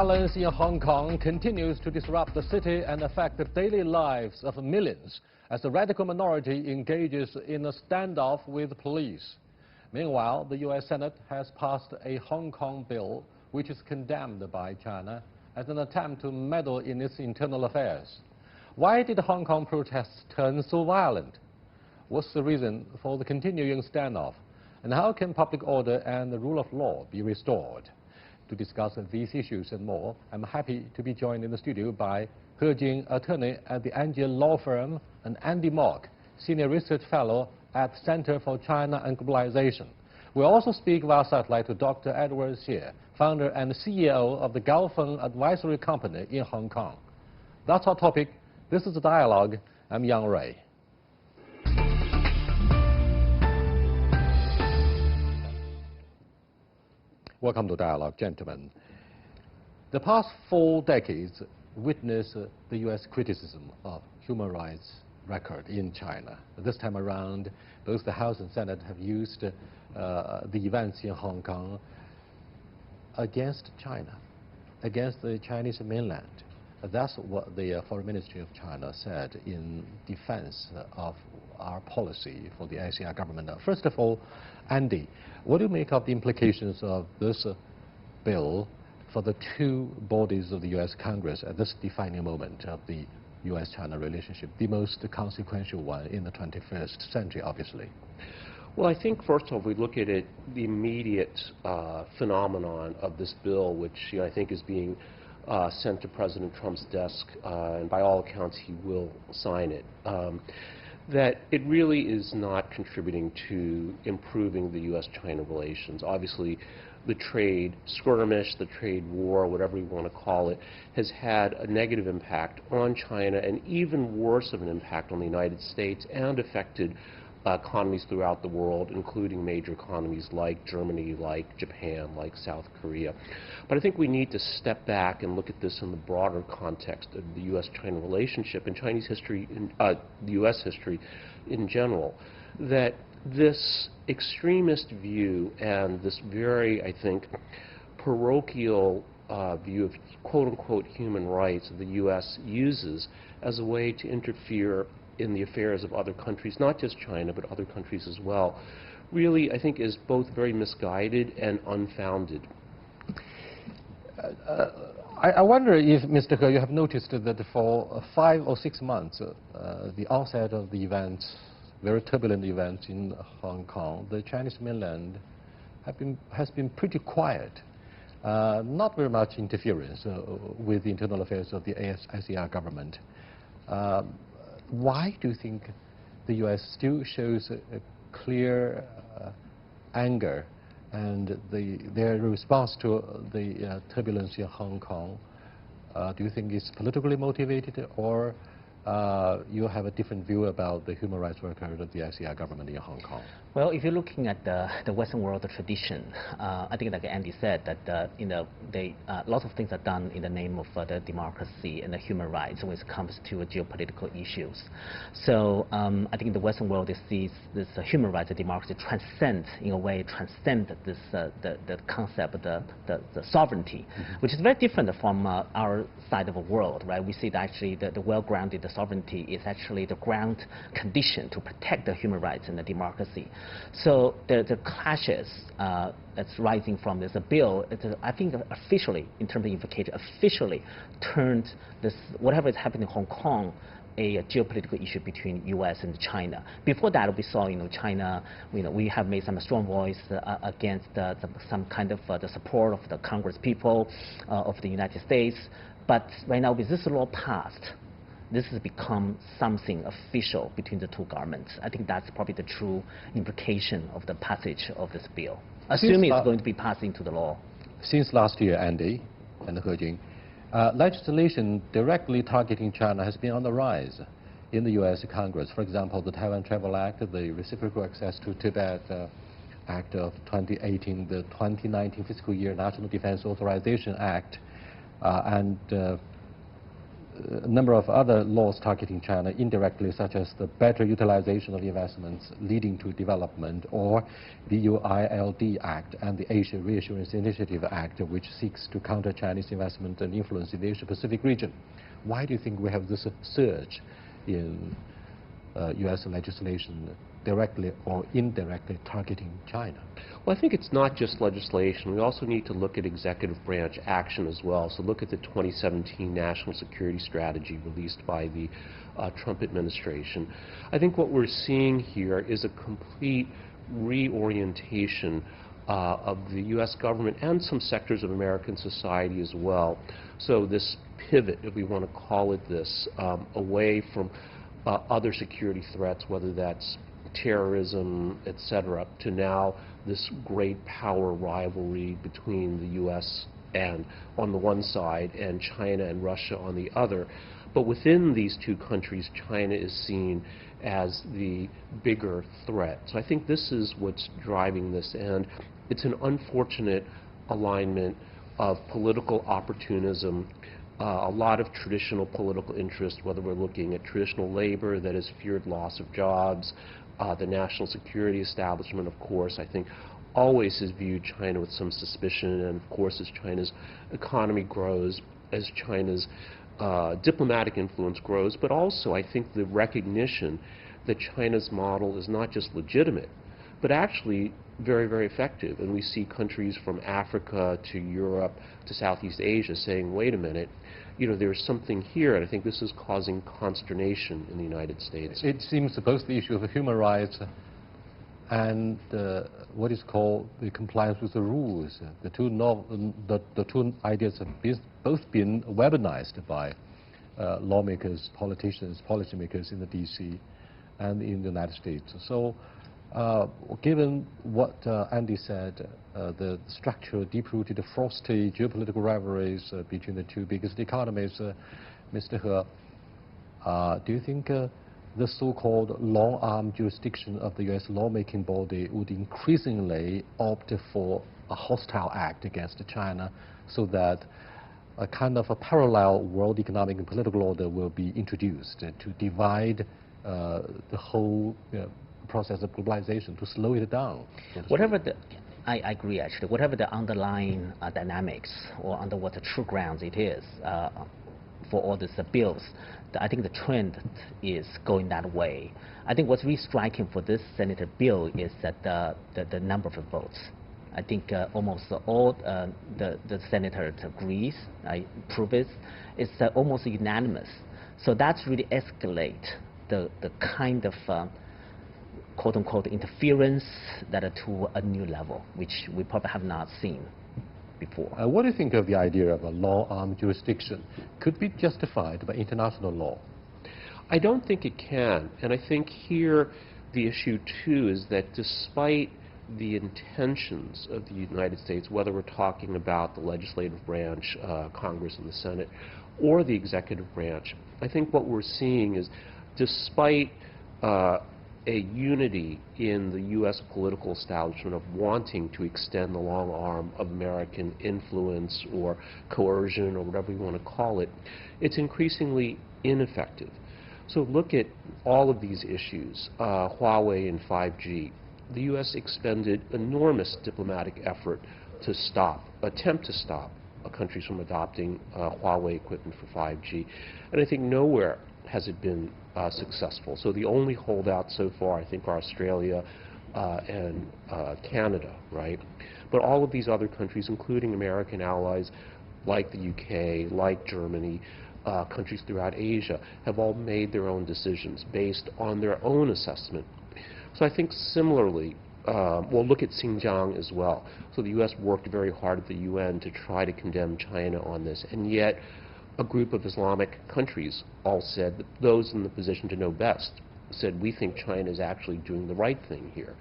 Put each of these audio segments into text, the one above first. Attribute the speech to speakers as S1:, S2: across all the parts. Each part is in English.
S1: violence in Hong Kong continues to disrupt the city and affect the daily lives of millions as the radical minority engages in a standoff with police. Meanwhile, the U.S. Senate has passed a Hong Kong bill which is condemned by China as an attempt to meddle in its internal affairs. Why did Hong Kong protests turn so violent? What's the reason for the continuing standoff? And how can public order and the rule of law be restored? To discuss these issues and more, I'm happy to be joined in the studio by He Jing, attorney at the Angie Law Firm, and Andy Mok, senior research fellow at Center for China and Globalization. We'll also speak via satellite to Dr. Edward Xie, founder and CEO of the Gaofeng Advisory Company in Hong Kong. That's our topic. This is a dialogue. I'm Yang Ray. Welcome to Dialogue, gentlemen. The past 4 decades witnessed the U.S. criticism of human rights record in China. This time around, both the House and Senate have used the events in Hong Kong against China, against the Chinese mainland. That's what the Foreign Ministry of China said in defense of our policy for the ASEAN government. First of all, Andy, what do you make of the implications of this bill for the 2 bodies of the U.S. Congress at this defining moment of the U.S.-China relationship, the most consequential one in the 21st century, obviously?
S2: Well, I think, first of all, we look at it, the immediate phenomenon of this bill, which I think is being sent to President Trump's desk, and by all accounts he will sign it, that it really is not contributing to improving the U.S.-China relations. Obviously, the trade skirmish, the trade war, whatever you want to call it, has had a negative impact on China and even worse of an impact on the United States and affected economies throughout the world, including major economies like Germany, like Japan, like South Korea. But I think we need to step back and look at this in the broader context of the U.S.-China relationship and Chinese history, the U.S. history in general, that this extremist view and this very, I think, parochial view of quote-unquote human rights the U.S. uses as a way to interfere in the affairs of other countries, not just China, but other countries as well, really, I think, is both very misguided and unfounded.
S1: I wonder if, Mr. He, you have noticed that for 5 or 6 months, the onset of the events, very turbulent events in Hong Kong, the Chinese mainland has been pretty quiet. Not very much interference with the internal affairs of the ASEAN government. Why do you think the U.S. still shows a clear anger and their response to the turbulence in Hong Kong? Do you think it's politically motivated, or you have a different view about the human rights record of the ASEAN government in Hong Kong?
S3: Well, if you're looking at the Western world tradition, I think, like Andy said, that lots of things are done in the name of the democracy and the human rights when it comes to geopolitical issues. So I think the Western world sees this human rights and democracy transcend this the concept of the sovereignty, which is very different from our side of the world, right? We see that actually the well-grounded sovereignty is actually the ground condition to protect the human rights and the democracy. So the clashes that's rising from this bill, I think officially, in terms of implication, officially turned this, whatever is happening in Hong Kong, a geopolitical issue between U.S. and China. Before that, we saw, China, we have made some strong voice against some kind of the support of the Congress people of the United States. But right now, with this law passed, this has become something official between the 2 governments. I think that's probably the true implication of the passage of this bill, assuming it's going to be passed into the law.
S1: Since last year, Andy and He Jing, legislation directly targeting China has been on the rise in the U.S. Congress. For example, the Taiwan Travel Act, the Reciprocal Access to Tibet Act of 2018, the 2019 fiscal year National Defense Authorization Act, and a number of other laws targeting China indirectly, such as the better utilization of investments leading to development, or the UILD Act and the Asia Reassurance Initiative Act, which seeks to counter Chinese investment and influence in the Asia-Pacific region. Why do you think we have this surge in U.S. legislation directly or indirectly targeting China?
S2: Well, I think it's not just legislation. We also need to look at executive branch action as well. So look at the 2017 National Security Strategy released by the Trump administration. I think what we're seeing here is a complete reorientation of the U.S. government and some sectors of American society as well. So this pivot, if we want to call it this, away from other security threats, whether that's terrorism, etc., to now this great power rivalry between the U.S. and on the one side and China and Russia on the other. But within these two countries, China is seen as the bigger threat. So I think this is what's driving this, and it's an unfortunate alignment of political opportunism, a lot of traditional political interest, whether we're looking at traditional labor that has feared loss of jobs, the national security establishment, of course, I think always has viewed China with some suspicion, and of course as China's economy grows, as China's diplomatic influence grows, but also I think the recognition that China's model is not just legitimate, but actually very, very effective. And we see countries from Africa to Europe to Southeast Asia saying, wait a minute, you know, there's something here, and I think this is causing consternation in the United States.
S1: It seems both the issue of human rights and what is called the compliance with the rules, the two ideas have both been weaponized by lawmakers, politicians, policymakers in the D.C. and in the United States. So given what Andy said, the structural, deep-rooted, frosty geopolitical rivalries between the two biggest economies, Mr. He, do you think the so-called long-arm jurisdiction of the U.S. lawmaking body would increasingly opt for a hostile act against China so that a kind of a parallel world economic and political order will be introduced to divide the whole process of globalization, to slow it down?
S3: Whatever the, I agree actually, whatever the underlying dynamics or under what the true grounds it is for all these bills, I think the trend is going that way. I think what's really striking for this Senator bill is that the number of votes. I think almost all the senators agrees, prove it. It's almost unanimous. So that's really escalate the kind of quote-unquote interference that to a new level, which we probably have not seen before.
S1: What do you think of the idea of a long-arm jurisdiction? Could be justified by international law?
S2: I don't think it can, and I think here the issue too is that despite the intentions of the United States, whether we're talking about the legislative branch, Congress and the Senate, or the executive branch, I think what we're seeing is despite a unity in the U.S. political establishment of wanting to extend the long arm of American influence or coercion or whatever you want to call it, it's increasingly ineffective. So look at all of these issues, Huawei and 5G. The U.S. expended enormous diplomatic effort to attempt to stop countries from adopting Huawei equipment for 5G. And I think nowhere has it been successful. So the only holdouts so far, I think, are Australia and Canada, right? But all of these other countries, including American allies like the UK, like Germany, countries throughout Asia, have all made their own decisions based on their own assessment. So I think similarly, we'll look at Xinjiang as well. So the U.S. worked very hard at the UN to try to condemn China on this, and yet a group of Islamic countries all said, that those in the position to know best, said, we think China is actually doing the right thing here.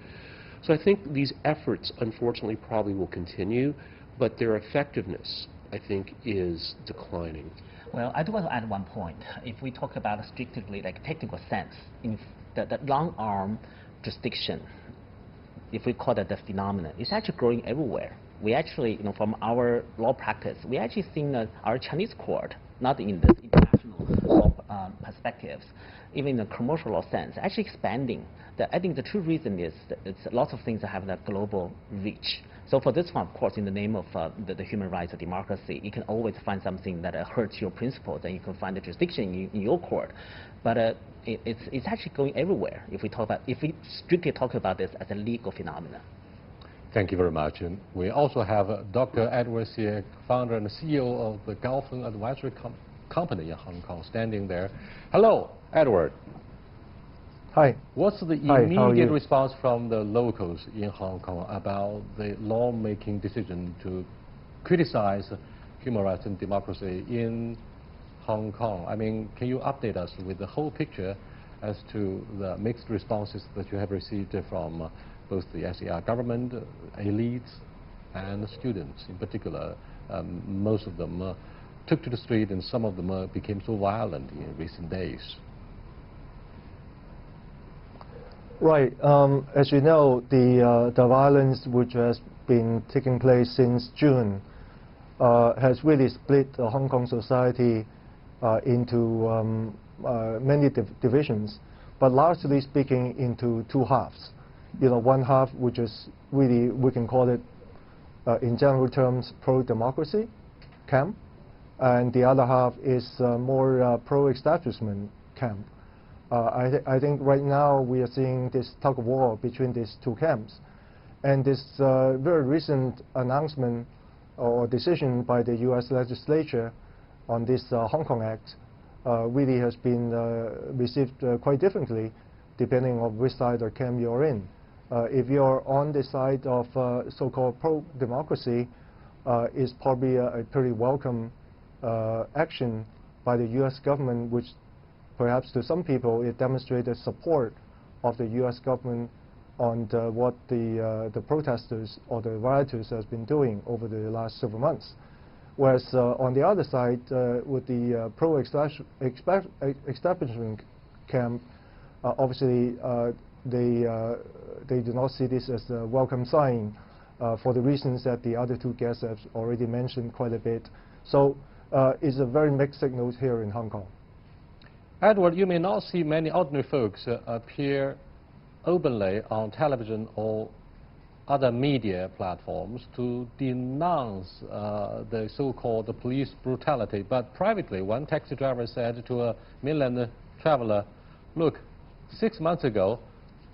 S2: So I think these efforts, unfortunately, probably will continue, but their effectiveness, I think, is declining.
S3: Well, I do want to add one point. If we talk about a strictly like technical sense, in the long arm jurisdiction, if we call that the phenomenon, it's actually growing everywhere. We actually, from our law practice, we actually seen our Chinese court, not in the international perspectives, even in a commercial law sense, actually expanding. I think the true reason is that it's lots of things that have that global reach. So for this one, of course, in the name of the human rights or democracy, you can always find something that hurts your principles, and you can find a jurisdiction in your court. But it's actually going everywhere if we strictly talk about this as a legal phenomenon.
S1: Thank you very much. And we also have Dr. Edward Siek, founder and CEO of the Gaofeng Advisory Company in Hong Kong, standing there. Hello, Edward.
S4: Hi.
S1: What's the immediate response from the locals in Hong Kong about the lawmaking decision to criticize human rights and democracy in Hong Kong? I mean, can you update us with the whole picture as to the mixed responses that you have received from both the SAR government, elites, and students in particular? Most of them took to the street, and some of them became so violent in recent days.
S4: Right. As you know, the violence which has been taking place since June has really split the Hong Kong society into many divisions, but largely speaking into two halves. You know, one half which is really, we can call it in general terms, pro-democracy camp, and the other half is more pro-establishment camp. I think right now we are seeing this tug of war between these two camps. And this very recent announcement or decision by the US legislature on this Hong Kong Act really has been received quite differently depending on which side or camp you're in. If you're on the side of so-called pro-democracy, it's probably a pretty welcome action by the US government, which perhaps to some people it demonstrated support of the US government on what the protesters or the rioters has been doing over the last several months. Whereas on the other side, with the pro-establishment camp, obviously they do not see this as a welcome sign for the reasons that the other two guests have already mentioned quite a bit. So it's a very mixed signal here in Hong Kong.
S1: Edward, you may not see many ordinary folks appear openly on television or other media platforms to denounce the so-called police brutality. But privately, one taxi driver said to a mainland traveler, look, 6 months ago,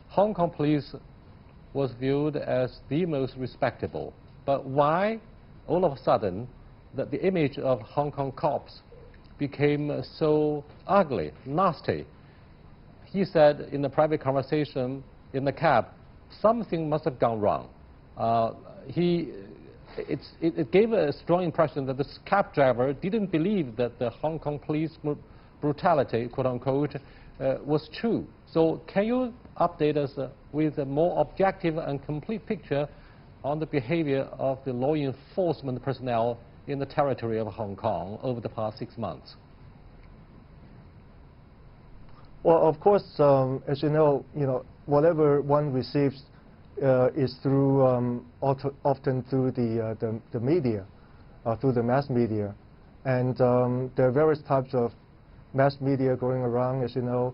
S1: Hong Kong police was viewed as the most respectable. But why, all of a sudden, that the image of Hong Kong cops became so ugly, nasty? He said in a private conversation in the cab, something must have gone wrong. It gave a strong impression that this cab driver didn't believe that the Hong Kong police brutality, quote unquote, was true. So can you update us with a more objective and complete picture on the behavior of the law enforcement personnel in the territory of Hong Kong over the past 6 months?
S4: Well, of course, as you know, whatever one receives is through often through the media, through the mass media, and there are various types of mass media going around, as you know,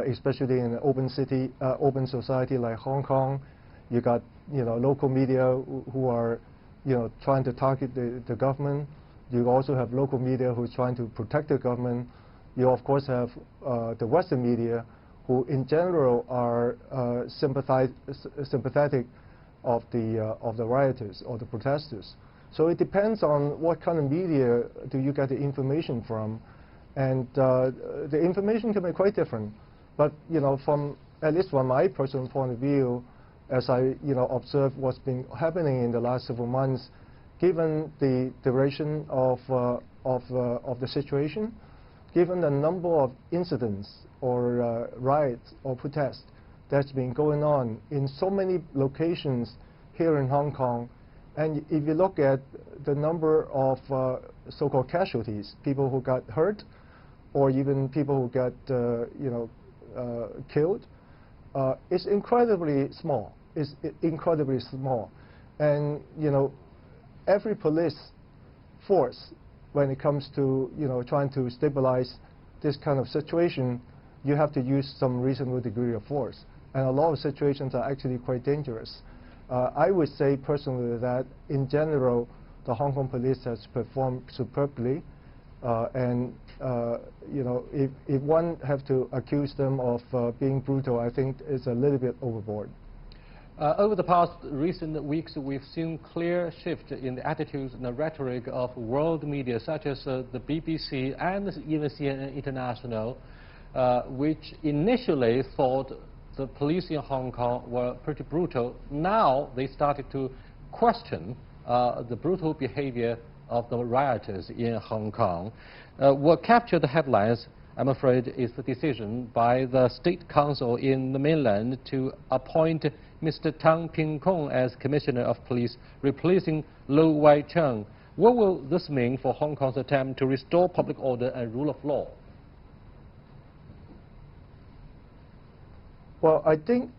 S4: especially in an open city, open society like Hong Kong. You got local media who are trying to target the government. You also have local media who's trying to protect the government. You of course have the Western media, who in general are sympathetic of the rioters or the protesters. So it depends on what kind of media do you get the information from, and the information can be quite different. But from at least from my personal point of view, as I observe what's been happening in the last several months, given the duration of the situation, given the number of incidents or riots or protests that's been going on in so many locations here in Hong Kong, and if you look at the number of so-called casualties, people who got hurt, or even people who got killed, it's incredibly small. It's incredibly small, and every police force, when it comes to trying to stabilize this kind of situation, you have to use some reasonable degree of force. And a lot of situations are actually quite dangerous. I would say personally that in general, the Hong Kong police has performed superbly. And you know, if one have to accuse them of being brutal, I think it's a little bit overboard.
S1: Over the past recent weeks, we've seen clear shift in the attitudes and the rhetoric of world media, such as the BBC and even CNN International, which initially thought the police in Hong Kong were pretty brutal. Now they started to question the brutal behavior of the rioters in Hong Kong. What captured the headlines, I'm afraid, is the decision by the State Council in the mainland to appoint Mr. Tang Ping Kong as Commissioner of Police, replacing Lo Wai Chung. What will this mean for Hong Kong's attempt to restore public order and rule of law?
S4: Well, I think,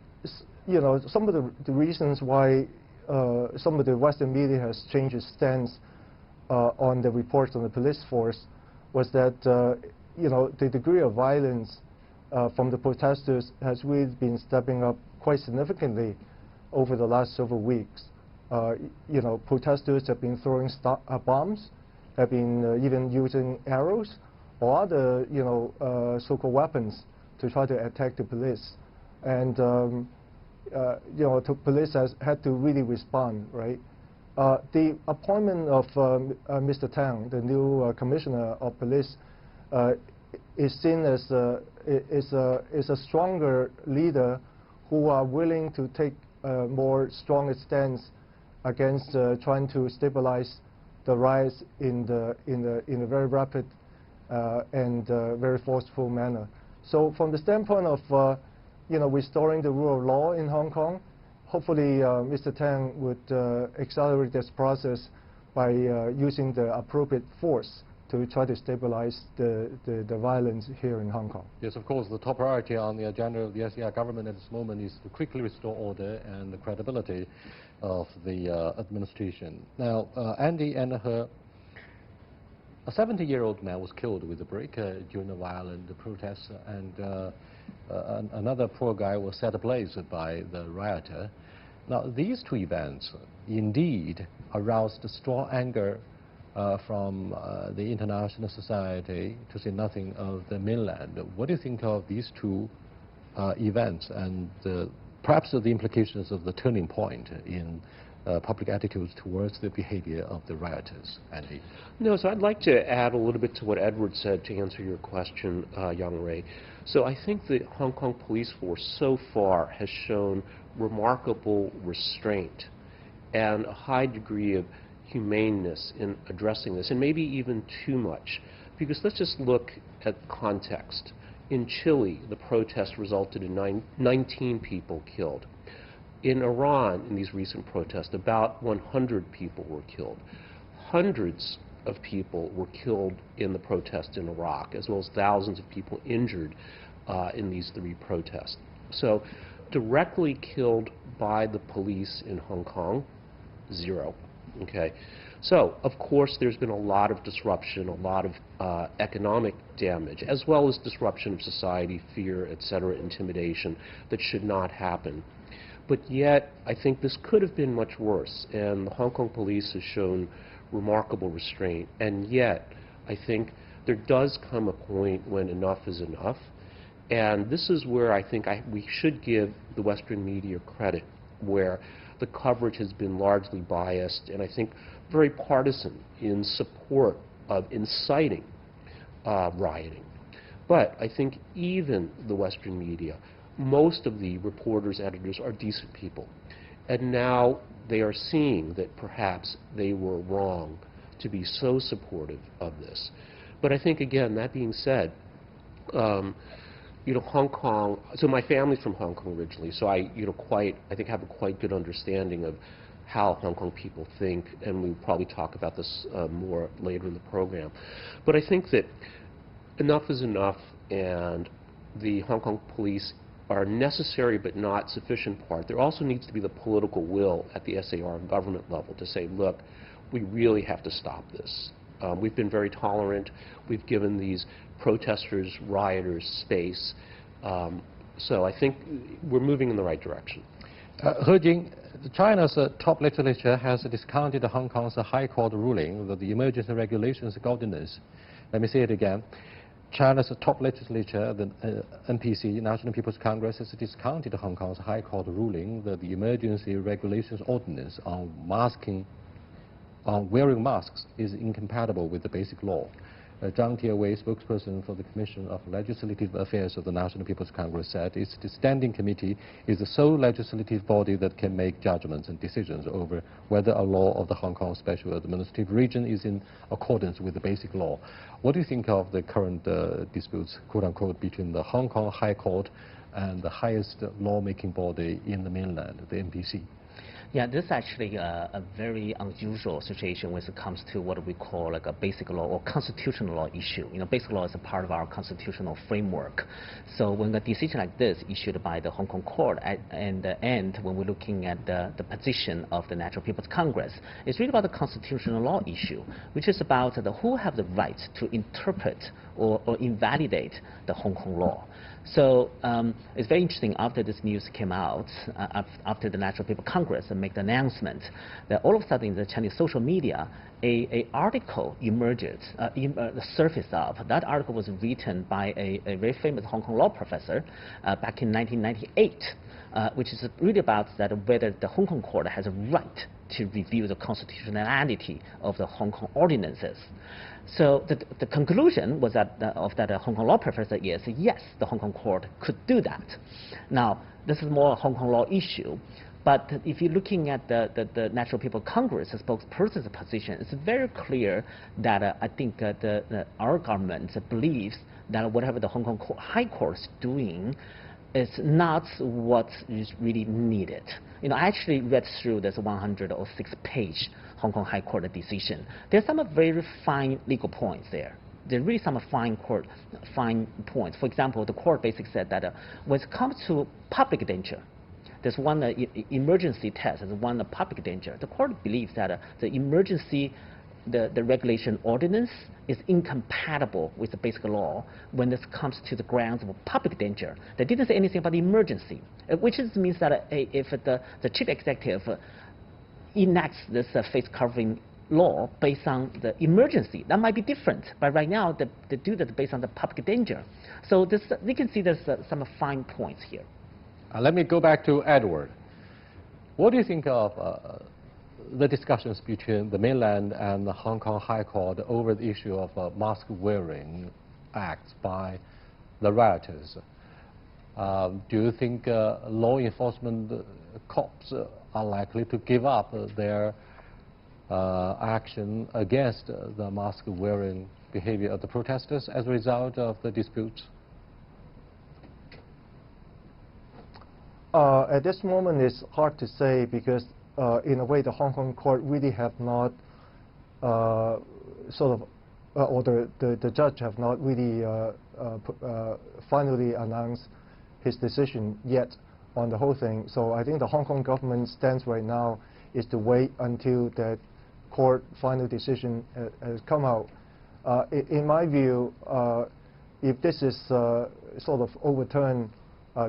S4: you know, some of the reasons why some of the Western media has changed its stance on the reports on the police force was that, you know, the degree of violence from the protesters has really been stepping up quite significantly over the last several weeks. You know, protesters have been throwing bombs, have been even using arrows or other, you know, so-called weapons to try to attack the police. And, you know, the police has had to really respond, right? The appointment of Mr. Tang, the new Commissioner of Police, is seen as a stronger leader who are willing to take a more stronger stance against trying to stabilize the riots in a very rapid and very forceful manner. So from the standpoint of you know, restoring the rule of law in Hong Kong, hopefully Mr. Tang would accelerate this process by using the appropriate force to try to stabilize the violence here in Hong Kong.
S1: Yes, of course, the top priority on the agenda of the SAR government at this moment is to quickly restore order and the credibility of the administration. Now, Andy and her, a 70-year-old man was killed with a brick during the violent protests, and another poor guy was set ablaze by the rioter. Now, these two events indeed aroused strong anger from the international society, to say nothing of the mainland. What do you think of these two events and perhaps the implications of the turning point in public attitudes towards the behavior of the rioters, Andy?
S2: No, so I'd like to add a little bit to what Edward said to answer your question, Young Ray. So I think the Hong Kong police force so far has shown remarkable restraint and a high degree of humaneness in addressing this, and maybe even too much. Because let's just look at context. In Chile, the protest resulted in 19 people killed. In Iran, in these recent protests, about 100 people were killed. Hundreds of people were killed in the protests in Iraq, as well as thousands of people injured in these three protests. So directly killed by the police in Hong Kong, 0. Okay. So, of course, there's been a lot of disruption, a lot of economic damage, as well as disruption of society, fear, etc., intimidation that should not happen. But yet, I think this could have been much worse, and the Hong Kong police has shown remarkable restraint. And yet, I think there does come a point when enough is enough, and this is where I think we should give the Western media credit, where the coverage has been largely biased and I think very partisan in support of inciting rioting. But I think even the Western media, most of the reporters, editors are decent people. And now they are seeing that perhaps they were wrong to be so supportive of this. But I think, again, that being said, you know, Hong Kong, so my family's from Hong Kong originally, so I think have a quite good understanding of how Hong Kong people think, and we'll probably talk about this more later in the program. But I think that enough is enough, and the Hong Kong police are necessary but not sufficient part. There also needs to be the political will at the SAR and government level to say, look, we really have to stop this. We've been very tolerant. We've given these protesters, rioters space. So I think we're moving in the right direction.
S1: He Jing, China's top legislature has discounted Hong Kong's High Court ruling that the emergency regulations ordinance. Let me say it again. China's top legislature, the NPC, National People's Congress, has discounted Hong Kong's High Court ruling that the emergency regulations ordinance on wearing masks is incompatible with the basic law. Zhang Tiewei, spokesperson for the Commission of Legislative Affairs of the National People's Congress, said its standing committee is the sole legislative body that can make judgments and decisions over whether a law of the Hong Kong Special Administrative Region is in accordance with the basic law. What do you think of the current disputes, quote-unquote, between the Hong Kong High Court and the highest lawmaking body in the mainland, the NPC?
S3: Yeah, this is actually a very unusual situation when it comes to what we call like a basic law or constitutional law issue. You know, basic law is a part of our constitutional framework. So when a decision like this issued by the Hong Kong court and the end, when we're looking at the position of the National People's Congress, it's really about the constitutional law issue, which is about who have the right to interpret or invalidate the Hong Kong law. So it's very interesting after this news came out, after the National People's Congress made the announcement, that all of a sudden in the Chinese social media, a article emerged, surfaced up. That article was written by a very famous Hong Kong law professor back in 1998, which is really about that whether the Hong Kong court has a right to review the constitutionality of the Hong Kong ordinances. So the conclusion was that of that Hong Kong law professor is yes, the Hong Kong court could do that. Now this is more a Hong Kong law issue, but if you're looking at the National People's Congress spokesperson's position, it's very clear that I think our government believes that whatever the Hong Kong High Court is doing is not what is really needed. You know, I actually read through this 106-page Hong Kong High Court decision. There's some very fine legal points there. There are really some fine points. For example, the court basically said that when it comes to public danger, there's one emergency test, there's one public danger. The court believes that the emergency the regulation ordinance is incompatible with the basic law when this comes to the grounds of public danger. They didn't say anything about emergency, which means that if the chief executive enacts this face covering law based on the emergency, that might be different. But right now, they do that based on the public danger. So we can see there's some fine points here.
S1: Let me go back to Edward. What do you think of the discussions between the mainland and the Hong Kong High Court over the issue of mask-wearing acts by the rioters? Do you think law enforcement cops are likely to give up their action against the mask-wearing behavior of the protesters as a result of the disputes?
S4: At this moment, it's hard to say because in a way, the Hong Kong court really have not or the judge have not really finally announced his decision yet on the whole thing. So I think the Hong Kong government stance right now is to wait until that court final decision has come out. In my view, if this is sort of overturned,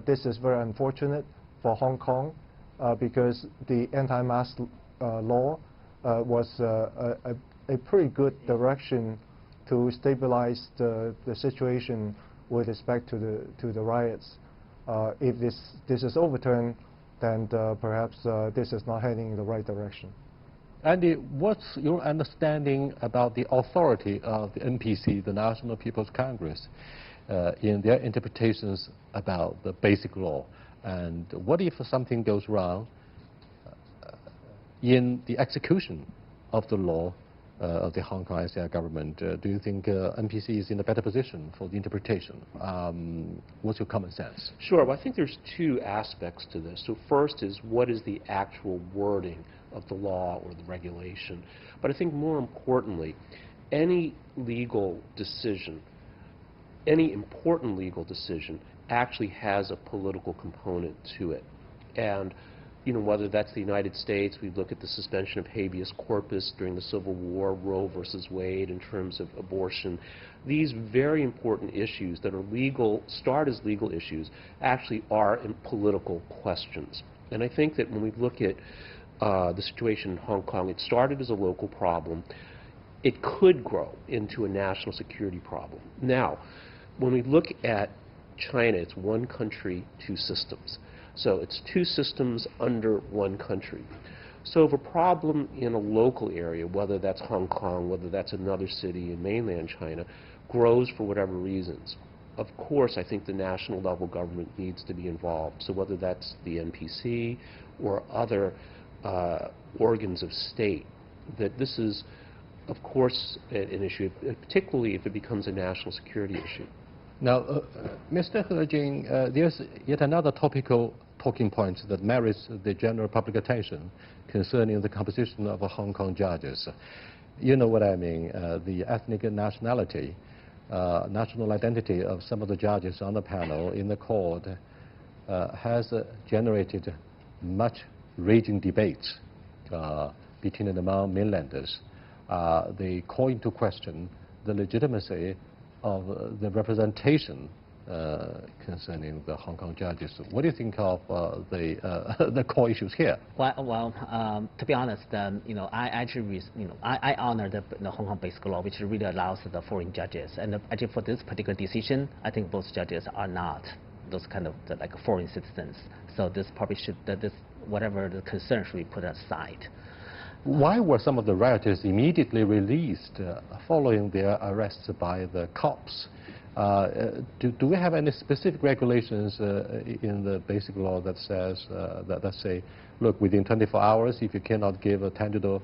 S4: this is very unfortunate for Hong Kong. Because the anti-mask law was a pretty good direction to stabilize the situation with respect to the riots. If this is overturned, then perhaps this is not heading in the right direction.
S1: Andy, what's your understanding about the authority of the NPC, the National People's Congress, in their interpretations about the basic law? And what if something goes wrong in the execution of the law of the Hong Kong SAR government? Do you think NPC is in a better position for the interpretation? What's your common sense?
S2: Sure. Well, I think there's two aspects to this. So first is what is the actual wording of the law or the regulation? But I think more importantly, any legal decision, any important legal decision actually has a political component to it. And whether that's the United States, we look at the suspension of habeas corpus during the Civil War, Roe versus Wade in terms of abortion. These very important issues that are legal, start as legal issues, actually are political questions. And I think that when we look at the situation in Hong Kong, it started as a local problem. It could grow into a national security problem. Now, when we look at China, it's one country, two systems. So it's two systems under one country. So if a problem in a local area, whether that's Hong Kong, whether that's another city in mainland China, grows for whatever reasons, of course I think the national level government needs to be involved. So whether that's the NPC or other organs of state, that this is, of course, an issue, particularly if it becomes a national security issue.
S1: Now, Mr. He Jing, there's yet another topical talking point that merits the general public attention concerning the composition of Hong Kong judges. You know what I mean, the ethnic nationality, national identity of some of the judges on the panel in the court has generated much raging debates between and among mainlanders. They call into question the legitimacy of the representation concerning the Hong Kong judges. What do you think of the core issues here?
S3: Well, to be honest, I actually, I honor the Hong Kong Basic Law, which really allows the foreign judges. And actually, for this particular decision, I think both judges are not those kind of like foreign citizens. So this probably should, whatever the concern should be put aside.
S1: Why were some of the rioters immediately released following their arrests by the cops? Do we have any specific regulations in the Basic Law that says that say, look, within 24 hours, if you cannot give a tangible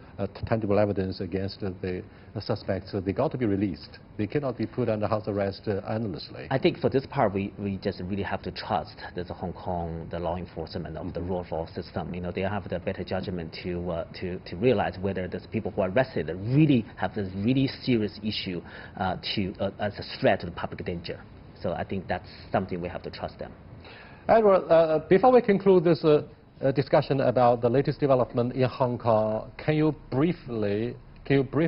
S1: evidence against the suspects, they got to be released. They cannot be put under house arrest endlessly.
S3: I think for this part, we just really have to trust the Hong Kong, the law enforcement of the rule of law system. They have the better judgment to realize whether these people who are arrested really have this really serious issue as a threat to the public danger. So I think that's something we have to trust them.
S1: Edward, before we conclude this discussion about the latest development in Hong Kong, can you brief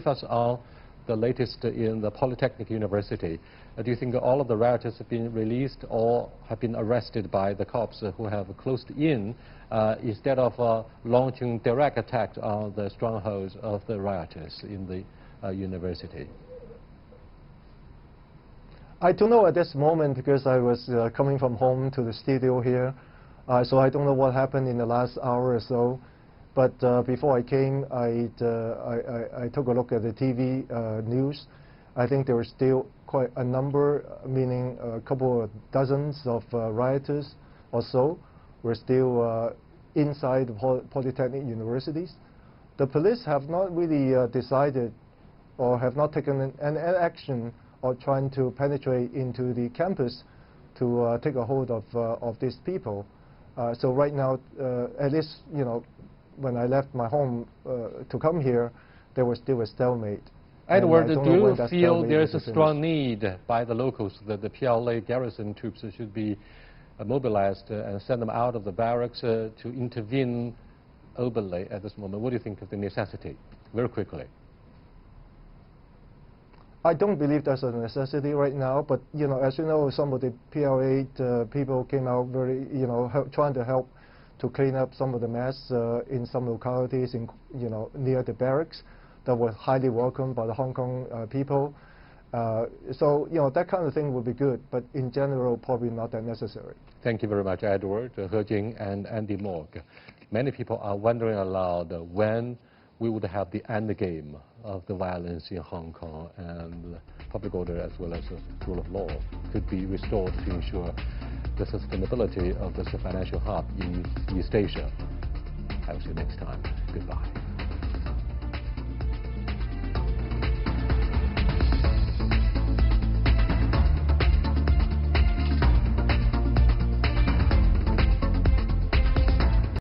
S1: us on the latest in the Polytechnic University? Do you think all of the rioters have been released or have been arrested by the cops who have closed in instead of launching direct attacks on the strongholds of the rioters in the university?
S4: I don't know at this moment because I was coming from home to the studio here. So I don't know what happened in the last hour or so. But before I came, I took a look at the TV news. I think there were still quite a number, meaning a couple of dozens of rioters or so were still inside the Polytechnic universities. The police have not really decided or have not taken an action or trying to penetrate into the campus to take a hold of these people. So right now, at least, when I left my home to come here, there was still a stalemate.
S1: Edward, do you feel there is a strong need by the locals that the PLA garrison troops should be mobilized and send them out of the barracks to intervene openly at this moment? What do you think of the necessity? Very quickly.
S4: I don't believe that's a necessity right now, but as you know, some of the PLA people came out very, trying to help to clean up some of the mess in some localities, near the barracks, that was highly welcomed by the Hong Kong people. So that kind of thing would be good, but in general, probably not that necessary.
S1: Thank you very much, Edward, He Jing, and Andy Mok. Many people are wondering aloud when we would have the end game of the violence in Hong Kong and public order as well as the rule of law could be restored to ensure the sustainability of this financial hub in East Asia. I will see you next time. Goodbye.